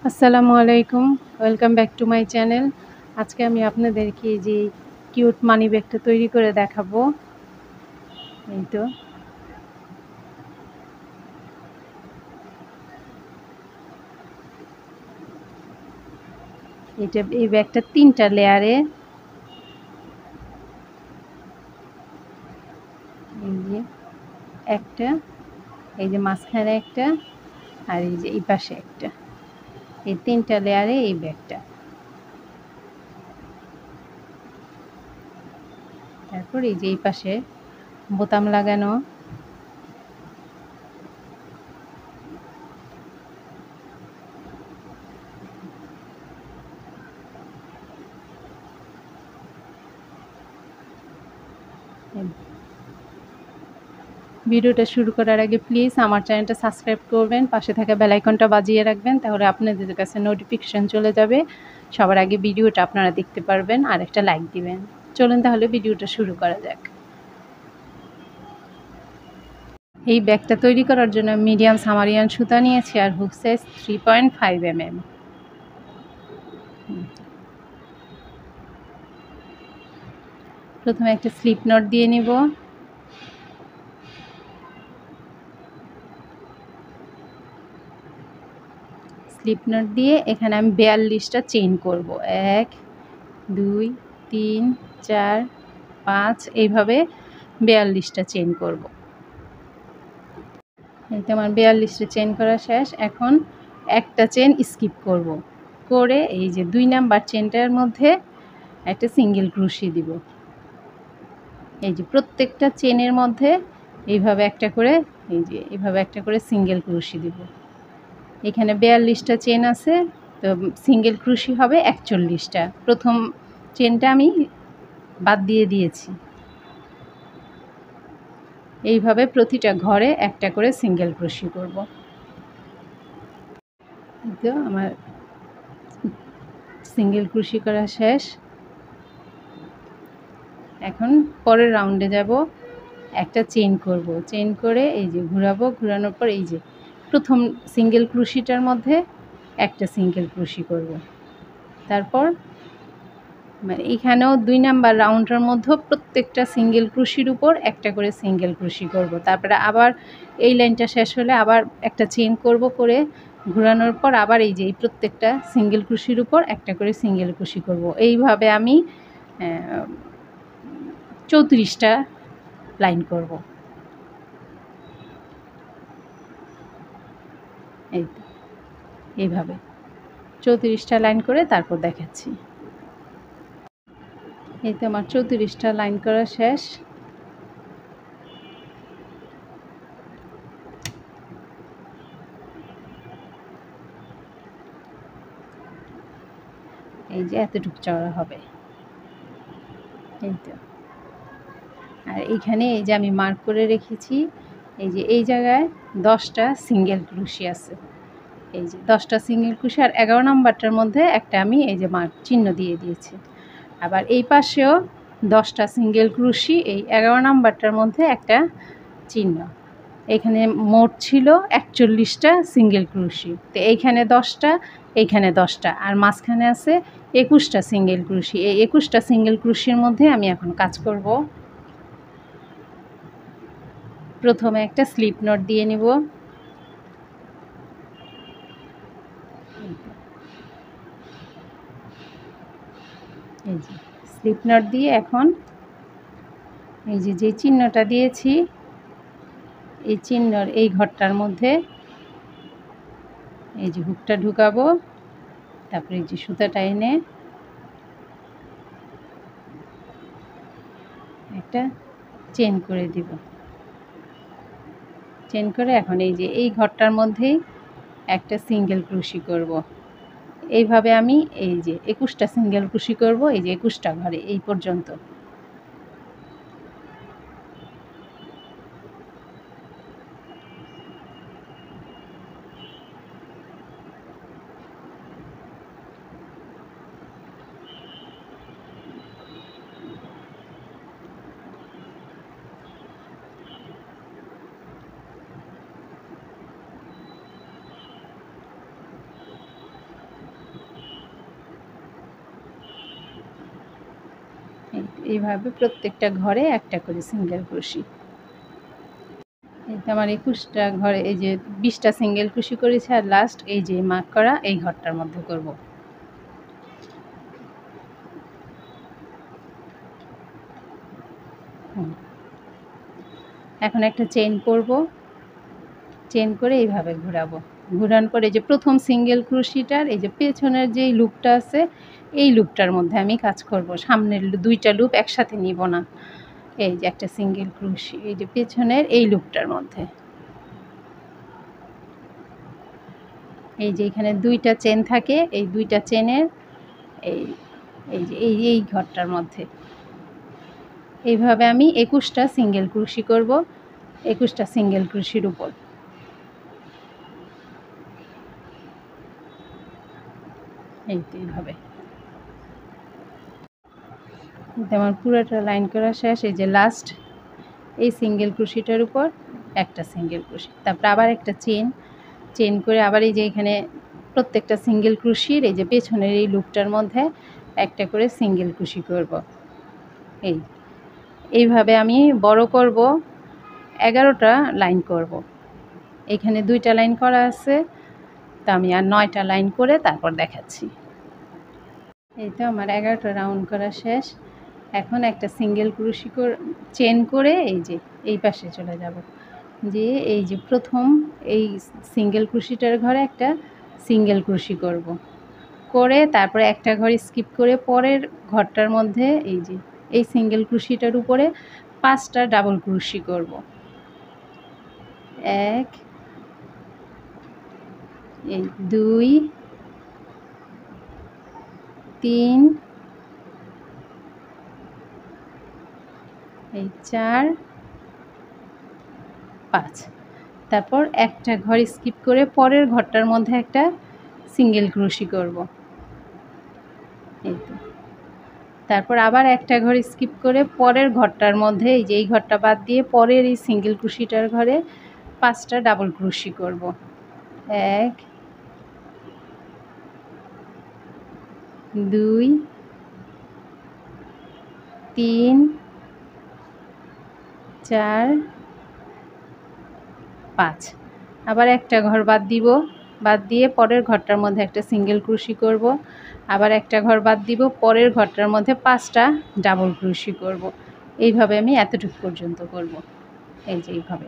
আসসালামু আলাইকুম। Welcome back to my channel. আজকে আমি আপনাদেরকে এই যে কিউট মানি ব্যাগটা তৈরি করে দেখাবো। এই তো। এই ব্যাগটা ৩ টা লেয়ারে। এই যে একটা, এই যে মাঝখানে একটা, আর এই যে এই পাশে একটা। এই ৩ টা লেয়ারে এই ব্যাগটা। তারপর এই যে এই পাশে বোতাম লাগানো। ভিডিওটা শুরু করার আগে প্লিজ আমার চ্যানেলটা সাবস্ক্রাইব করবেন, পাশে থাকা বেল আইকনটা বাজিয়ে রাখবেন, তাহলে আপনাদের কাছে নোটিফিকেশন চলে যাবে। সবার আগে ভিডিওটা আপনারা দেখতে পারবেন, আর একটা লাইক দিবেন। চলুন তাহলে ভিডিওটা শুরু করা যাক। এই ব্যাগটা তৈরি করার জন্য মিডিয়াম সামারিয়ান সুতা নিয়েছি আর হুক সাইজ 3.5 mm। প্রথমে একটা স্লিপ নট দিয়ে নিব। স্লিপ নট দিয়ে এখানে আমি 42টা চেইন করব। 1 2 3 4 5 এইভাবে 42টা চেইন করব। এই তো আমার 42টা চেইন করা শেষ। এখন একটা চেইন স্কিপ করব, করে এই যে 2 নাম্বার চেইনটার মধ্যে একটা সিঙ্গেল ক্রোশি দিব। এই যে প্রত্যেকটা চেইনের মধ্যে এইভাবে একটা করে, এই যে এইভাবে একটা করে সিঙ্গেল ক্রোশি দিব। এখানে 42টা চেইন আছে, তো সিঙ্গেল ক্রোশি হবে 41টা। প্রথম চেইনটা আমি বাদ দিয়ে দিয়েছি। এইভাবে প্রতিটা ঘরে একটা করে সিঙ্গেল ক্রোশি করব। তো আমার সিঙ্গেল ক্রোশি করা শেষ। এখন পরের রাউন্ডে যাব। একটা চেইন করব, চেইন করে এই যে ঘোরাবো, ঘোরানোর পর এই যে প্রথম সিঙ্গেল ক্রোশিটার মধ্যে একটা সিঙ্গেল ক্রোশি করব। তারপর মানে এখানেও 2 নাম্বার রাউন্ডের মধ্যে প্রত্যেকটা সিঙ্গেল ক্রোশির উপর একটা করে সিঙ্গেল ক্রোশি করব। তারপরে আবার এই লাইনটা শেষ হলে আবার একটা চেইন করব, করে ঘোরানোর পর আবার এই যে এই প্রত্যেকটা সিঙ্গেল ক্রোশির উপর একটা করে সিঙ্গেল ক্রোশি করব। এইভাবে আমি 34টা লাইন করব। এই তো এইভাবে 34টা লাইন করে তারপর দেখাচ্ছি। এই তো আমার 34টা লাইন করা শেষ। এই যে এতটুকু চওড়া হবে। এই তো। আর এইখানে এই যে আমি মার্ক করে রেখেছি, এই যে এই জায়গায় 10টা সিঙ্গেল ক্রোশি আছে। এই যে 10টা সিঙ্গেল ক্রোশি, আর 11 নাম্বারটার মধ্যে একটা আমি এই যে মার্ক চিহ্ন দিয়ে দিয়েছি। আবার এই পাশেও 10টা সিঙ্গেল ক্রোশি, এই 11 নাম্বারটার মধ্যে একটা চিহ্ন। এখানে মোট ছিল 41টা সিঙ্গেল ক্রোশি। তো এইখানে 10টা, এইখানে 10টা, আর মাঝখানে আছে 21টা সিঙ্গেল ক্রোশি। এই 21টা সিঙ্গেল ক্রোশির মধ্যে আমি এখন কাজ করব। প্রথমে একটা স্লিপ নট দিয়ে নিব। এই যে স্লিপ নট দিয়ে এখন এই যে যে চিহ্নটা দিয়েছি, এই চিহ্নর এই ঘরটার মধ্যে এই যে হুকটা ঢুকাবো। তারপরে এই যে সুতাটা এনে একটা চেন করে দিব। চেন করে এখন এই যে এই ঘরটার মধ্যেই একটা সিঙ্গেল ক্রোশি করব। এইভাবে আমি এই যে 21টা সিঙ্গেল ক্রোশি করব, এই যে 21টা ঘরে এই পর্যন্ত। এইভাবে প্রত্যেকটা ঘরে একটা করে সিঙ্গেল ক্রোশি। এই তো আমার 21টা ঘরে এই যে 20টা সিঙ্গেল ক্রোশি করেছি, আর লাস্ট এই যে মার্ক করা এই ঘরটার মধ্যে করব। এখন একটা চেইন করব, চেইন করে এইভাবে ঘোরাবো। ঘোরানোর পরে যে প্রথম সিঙ্গেল ক্রোশিটার এই যে পেছনের যেই লুপটা আছে এই লুপটার মধ্যে আমি কাজ করব। সামনের দুইটা লুপ একসাথে নিব না। এই যে একটা সিঙ্গেল ক্রোশি এই যে পেছনের এই লুপটার মধ্যে, এই যে এখানে দুইটা চেন থাকে, এই দুইটা চেনের এই এই যে এই ঘরটার মধ্যে এইভাবে আমি 21টা সিঙ্গেল ক্রোশি করব। 21টা সিঙ্গেল ক্রোশির উপর এই তো এইভাবে আমার পুরোটা লাইন করা শেষ। এই যে লাস্ট এই সিঙ্গেল ক্রোশিটার উপর একটা সিঙ্গেল ক্রোশি, তারপর আবার একটা চেন করে আবার এই যে এখানে প্রত্যেকটা সিঙ্গেল ক্রোশির এই যে পেছনের এই লুপটার মধ্যে একটা করে সিঙ্গেল ক্রোশি করব। এইভাবে আমি বড় করব, 11টা লাইন করব। এখানে 2টা লাইন করা আছে, তা আমি আর 9টা লাইন করে তারপর দেখাচ্ছি। এই তো আমার 11টা রাউন্ড করা শেষ। এখন একটা সিঙ্গেল ক্রোশি চেন করে এই যে এই পাশে চলে যাব, যে এই যে প্রথম এই সিঙ্গেল ক্রোশিটার ঘরে একটা সিঙ্গেল ক্রোশি করব, করে তারপরে একটা ঘর স্কিপ করে পরের ঘরটার মধ্যে এই যে এই সিঙ্গেল ক্রোশিটার উপরে 5টা ডাবল ক্রোশি করব। 1 এই 2 3 এই 4 5, তারপর একটা ঘর স্কিপ করে পরের ঘরটার মধ্যে একটা সিঙ্গেল ক্রোশি করব। এই তো তারপর আবার একটা ঘর স্কিপ করে পরের ঘরটার মধ্যে এই যে এই ঘরটা বাদ দিয়ে পরের এই সিঙ্গেল ক্রোশিটার ঘরে 5টা ডাবল ক্রোশি করব। 1 2 3 4 5, আবার একটা ঘর বাদ দিব, বাদ দিয়ে পরের ঘরটার মধ্যে একটা সিঙ্গেল ক্রোশি করব। আবার একটা ঘর বাদ দিব, পরের ঘরটার মধ্যে 5টা ডাবল ক্রোশি করব। এইভাবে আমি এতটুকু পর্যন্ত করব। এই যে এইভাবে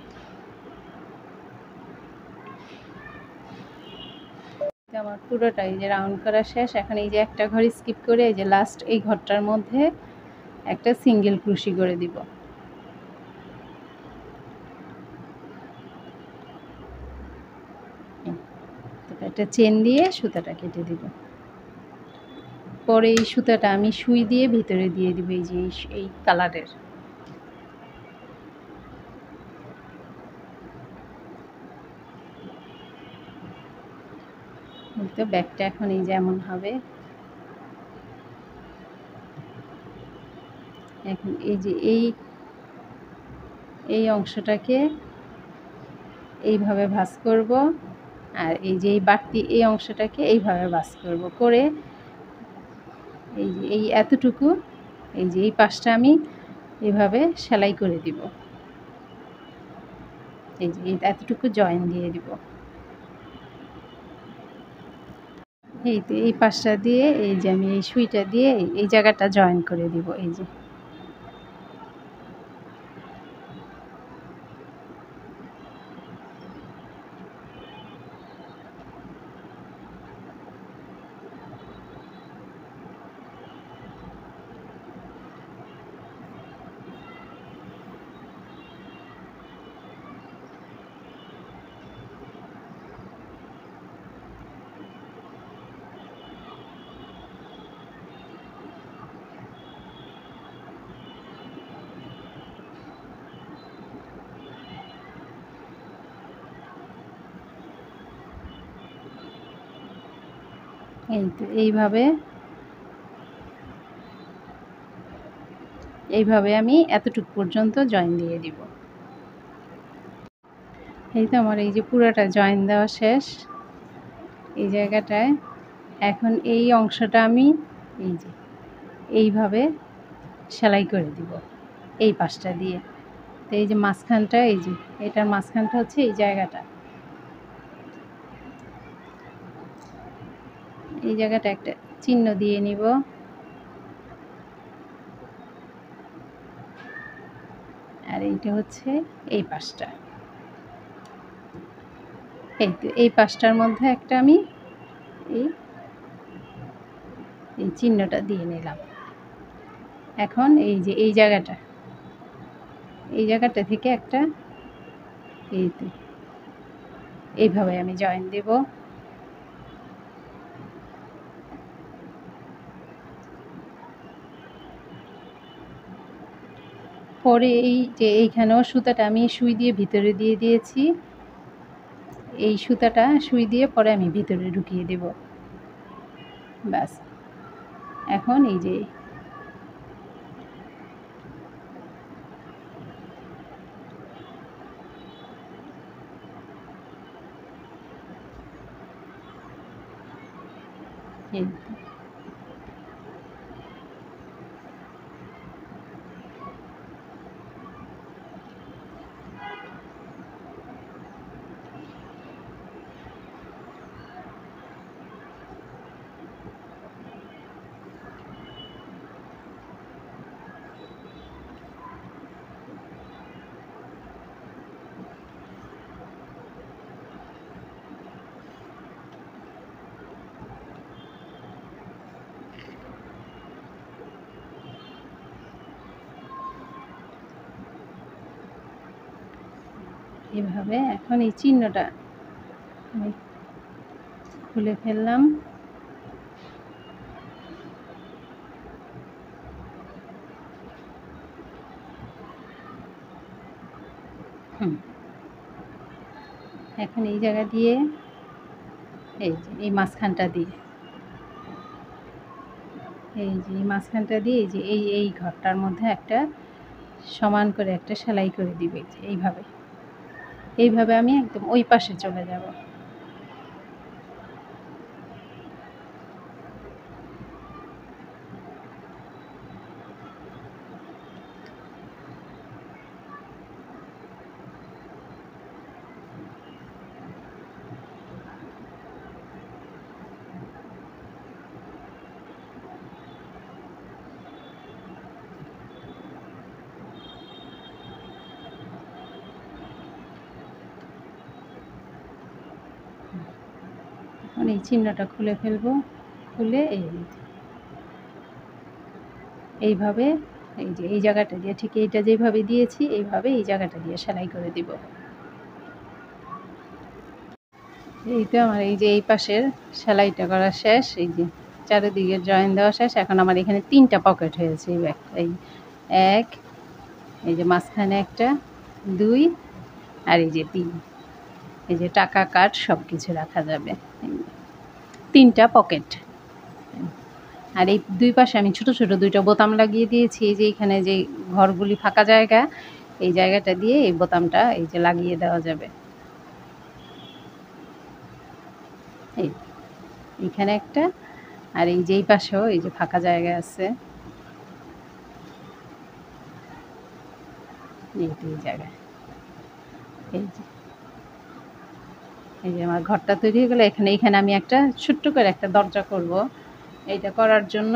আমার পুরোটাই যে রাউন্ড করা শেষ। এখন এই যে একটা ঘর স্কিপ করে এই যে লাস্ট এই ঘরটার মধ্যে একটা সিঙ্গেল ক্রোশি করে দিব। একটা চেন দিয়ে সুতাটা কেটে দিব, পরে এই সুতাটা আমি সুই দিয়ে ভিতরে দিয়ে দিব এই যে এই কালারের। তো ব্যাগটা এখন এই যেমন হবে। এখন এই যে এই অংশটাকে এইভাবে ভাঁজ করব, আর এই যে এই বাড়তি এই অংশটাকে এইভাবে ভাঁজ করব, করে এই যে এই এতটুকু এই যে এই পাশটা আমি এইভাবে সেলাই করে দিব। এই যে এতটুকু জয়েন দিয়ে দিব। এই তো এই পাশটা দিয়ে এই যে আমি এই সুইটা দিয়ে এই জায়গাটা জয়েন করে দিব। এই যে এই তো এইভাবে আমি এতটুকু পর্যন্ত জয়েন দিয়ে দিব। এই তো আমার এই যে পুরোটা জয়েন দেওয়া শেষ এই জায়গাটায়। এখন এই অংশটা আমি এই যে এইভাবে সেলাই করে দিব এই পাশটা দিয়ে। তো এই যে মাঝখানটা, এই যে এটার মাঝখানটা হচ্ছে এই জায়গাটা, এই জায়গাটা একটা চিহ্ন দিয়ে নিব। আর এইটা হচ্ছে এই পাশটা, এই তো এই পাশটার মধ্যে একটা আমি এই এই চিহ্নটা দিয়ে নিলাম। এখন এই যে এই জায়গাটা থেকে একটা এই তো এইভাবে আমি জয়েন দেব। পরে এই যে এইখানেও সুতাটা আমি সুই দিয়ে ভিতরে দিয়ে দিয়েছি, এই সুতাটা সুই দিয়ে পরে আমি ভিতরে ঢুকিয়ে দেব। ব্যাস, এখন এই যে এভাবে এখন এই চিহ্নটা আমি খুলে ফেললাম। এখন এই জায়গা দিয়ে এই যে এই মাঝখানটা দিয়ে এই যে এই মাঝখানটা দিয়ে এই যে এই ঘরটার মধ্যে একটা সমান করে একটা সেলাই করে দিবে, যে এইভাবে আমি একদম ওই পাশে চলে যাব। এখন এই চিহ্নটা খুলে ফেলবো, খুলে এইভাবে এই যে এই জায়গাটা দিয়ে ঠিক এইটা যেভাবে দিয়েছি এইভাবে এই জায়গাটা দিয়ে সেলাই করে দিব। এই তো আমার এই যে এই পাশের সেলাইটা করা শেষ, এই যে চারিদিকে জয়েন দেওয়া শেষ। এখন আমার এখানে 3টা পকেট হয়েছে এই ব্যাগটা, এই এক, এই যে মাঝখানে একটা, 2 আর এই যে 3, এই যে টাকা কার্ড সব কিছু রাখা যাবে, 3টা পকেট। আর এই 2 পাশে আমি ছোট ছোট 2টা বোতাম লাগিয়ে দিয়েছি, এই যে এখানে যে ঘরগুলি ফাঁকা জায়গা, এই জায়গাটা দিয়ে এই বোতামটা এই যে লাগিয়ে দেওয়া যাবে। এইখানে একটা, আর এই যে এই পাশেও এই যে ফাঁকা জায়গা আছে, এই জায়গায় এই যে আমার ঘরটা তৈরি হয়ে গেলো। এইখানে আমি একটা ছোট্ট করে একটা দরজা করব। এইটা করার জন্য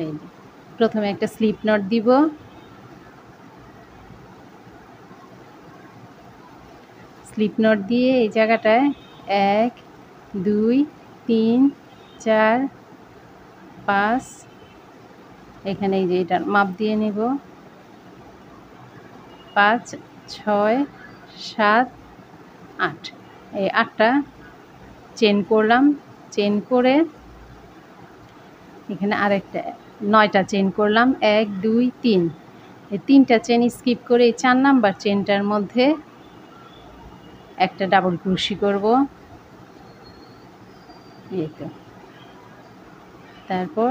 এই যে প্রথমে একটা স্লিপ নট দিব, স্লিপ নট দিয়ে এই জায়গাটায় 1 2 3 4 5, এখানে এই যে এটার মাপ দিয়ে নেব, 5 6 7 8, এই 8টা চেন করলাম। চেন করে এখানে আরেকটা 9টা চেন করলাম, 1 2 3, এই 3টা চেন স্কিপ করে এই 4 নাম্বার চেনটার মধ্যে একটা ডাবল ক্রোশি করব, এই তো। তারপর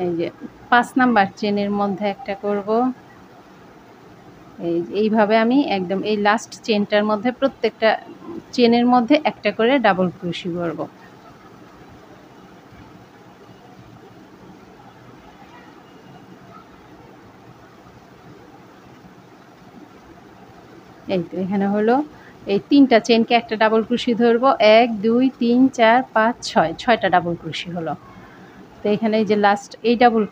এই যে 5 নাম্বার চেনের মধ্যে একটা করব, এইভাবে আমি একদম এই লাস্ট চেনটার মধ্যে প্রত্যেকটা চেনের মধ্যে একটা করে ডাবল ক্রোশি করব। এই তো এখানে হলো এই ৩টা চেনকে একটা ডাবল ক্রোশি ধরবো। ১ ২ ৩ ৪ ৫ ৬ ৬টা ডাবল ক্রোশি হলো। তো এখানে এই যে লাস্ট এই ডাবল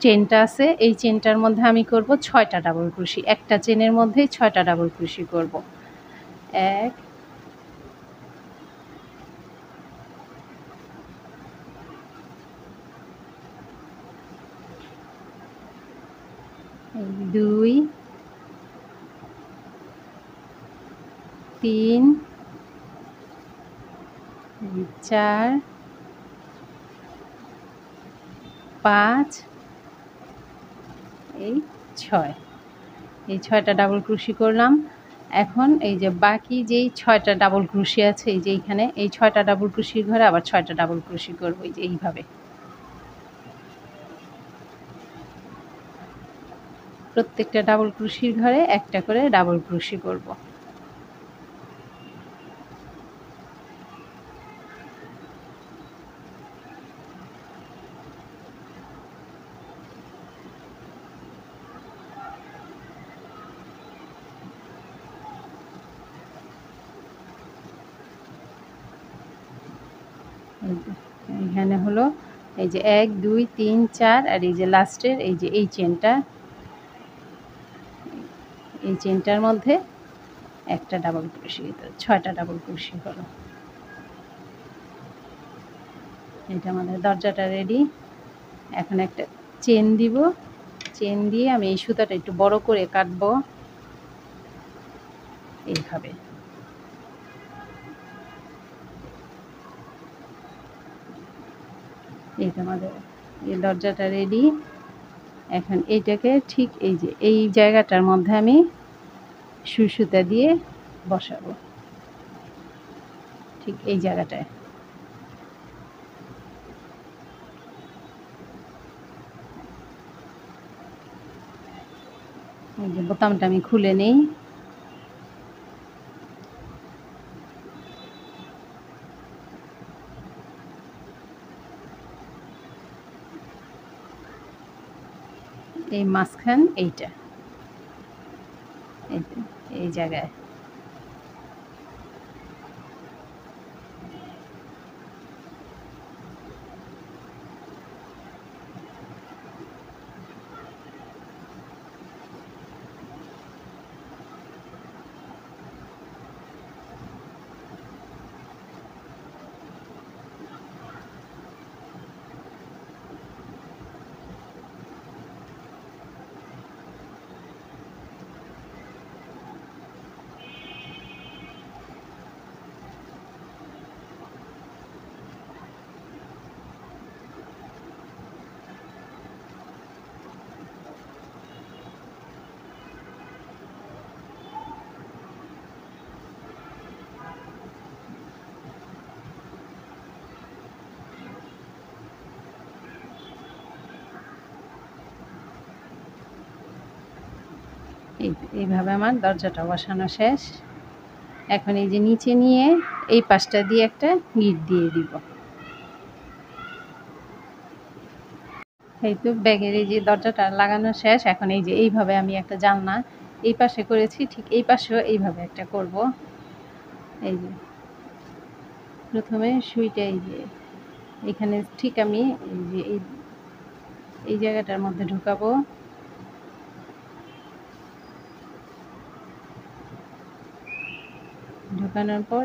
চেনটা আছে, এই চেনটার মধ্যে আমি করব ৬টা ডাবল ক্রোশি। একটা চেনের মধ্যেই ৬টা ডাবল ক্রোশি করব। ১ ২ ৩ ৪ ৫ এই ৬ এই ৬টা ডাবল ক্রোশি করলাম। এখন এই যে বাকি যেই ৬টা ডাবল ক্রোশি আছে এই যে এইখানে এই ৬টা ডাবল ক্রোশির ঘরে আবার ৬টা ডাবল ক্রোশি করব এই যে এইভাবে। প্রত্যেকটা ডাবল ক্রোশির ঘরে একটা করে ডাবল ক্রোশি করব। এখানে হলো এই যে ১ ২ ৩ ৪ আর এই যে লাস্টের এই যে এই চেনটা, এই চেনটার মধ্যে একটা ডাবল ক্রোশি, ৬টা ডাবল ক্রোশি হলো। এটা আমাদের দরজাটা রেডি। এখন একটা চেন দিব, চেন দিয়ে আমি এই সুতাটা একটু বড় করে কাটবো এইভাবে। এই তো আমাদের এই দরজাটা রেডি। এখন এইটাকে ঠিক এই যে এই জায়গাটার মধ্যে আমি সুই সুতা দিয়ে বসাবো, ঠিক এই জায়গাটায়। এই যে বোতামটা আমি খুলে নেই। এই মাঝখান এইটা এই জায়গায় এইভাবে আমার দরজাটা বসানো শেষ। এখন এই যে নিচে নিয়ে এই পাশটা দিয়ে একটা গিট দিয়ে দিব। এই তো ব্যাগের এই যে দরজাটা লাগানো শেষ। এখন এই যে এইভাবে আমি একটা জানলা এই পাশে করেছি, ঠিক এই পাশেও এইভাবে একটা করব। এই যে প্রথমে সুইটা এই যে এখানে ঠিক আমি এই যে এই জায়গাটার মধ্যে ঢুকাবো। ঢুকানোর পর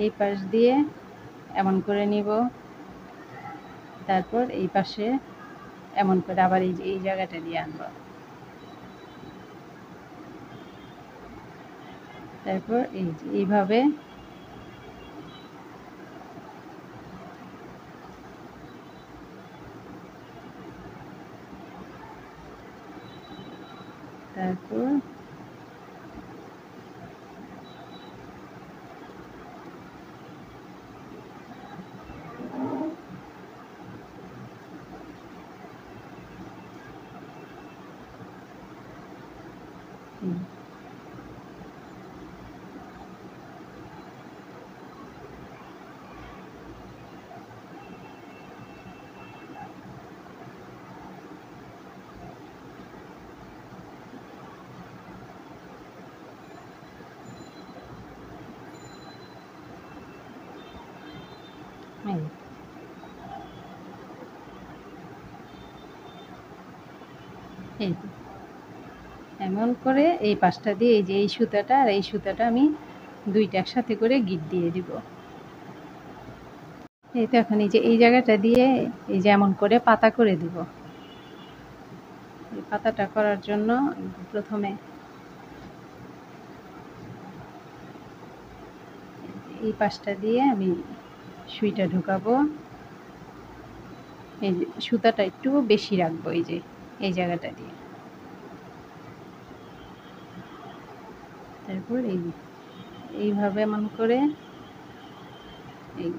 এই পাশ দিয়ে এমন করে নিব, তারপর এই পাশে এমন করে আবার এই যে এই জায়গাটা দিয়ে আনবো, তারপর এই যে এইভাবে তারপর এই এই যে এমন করে এই পাশটা দিয়ে এই যে এই সুতাটা আর এই সুতাটা আমি দুইটা একসাথে করে গিট দিয়ে দিব। এই তো এখন এই যে এই জায়গাটা দিয়ে এই যে এমন করে পাতা করে দিব। এই পাতাটা করার জন্য প্রথমে এই পাশটা দিয়ে আমি সুইটা ঢুকাবো। এই যে সুতাটা একটু বেশি রাখবো এই যে এই জায়গাটা দিয়ে। তারপর এইভাবে এমন করে এই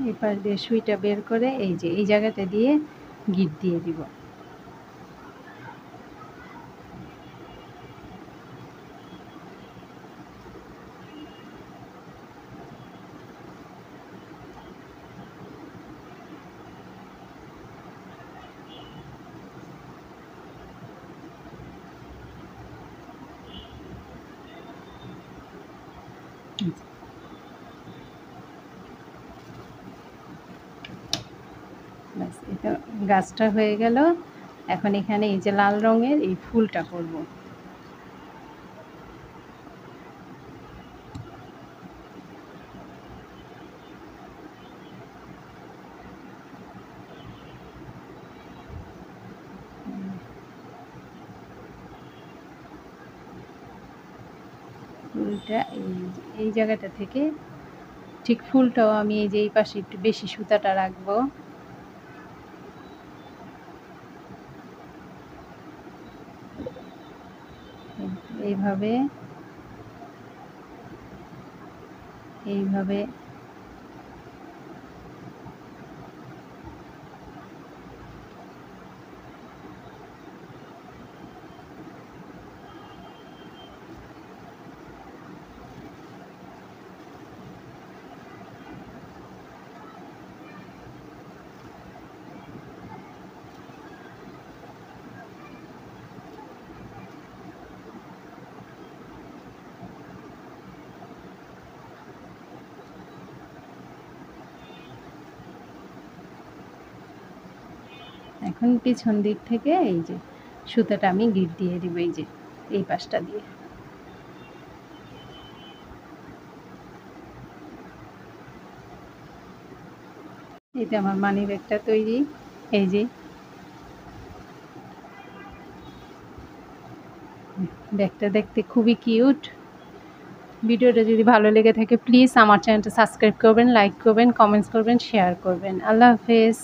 এই পাশ দিয়ে সুইটা বের করে এই যে এই জায়গাটা দিয়ে গিট দিয়ে দিব। ব্যাস এটা গাছটা হয়ে গেল। এখন এখানে এই যে লাল রঙের এই ফুলটা করব। ফুলটা এই জায়গাটা থেকে ঠিক ফুলটাও আমি এই যে এই পাশে একটু বেশি সুতাটা রাখবো। এইভাবে এইভাবে এখন পিছন দিক থেকে এই যে সুতাটা আমি গিট দিয়ে দিব এই যে এই পাশটা দিয়ে। এই যে আমার মানি ব্যাগটা তৈরি। এই যে ব্যাগটা দেখতে খুবই কিউট। ভিডিওটা যদি ভালো লেগে থাকে প্লিজ আমার চ্যানেলটা সাবস্ক্রাইব করবেন, লাইক করবেন, কমেন্টস করবেন, শেয়ার করবেন। আল্লাহ হাফেজ।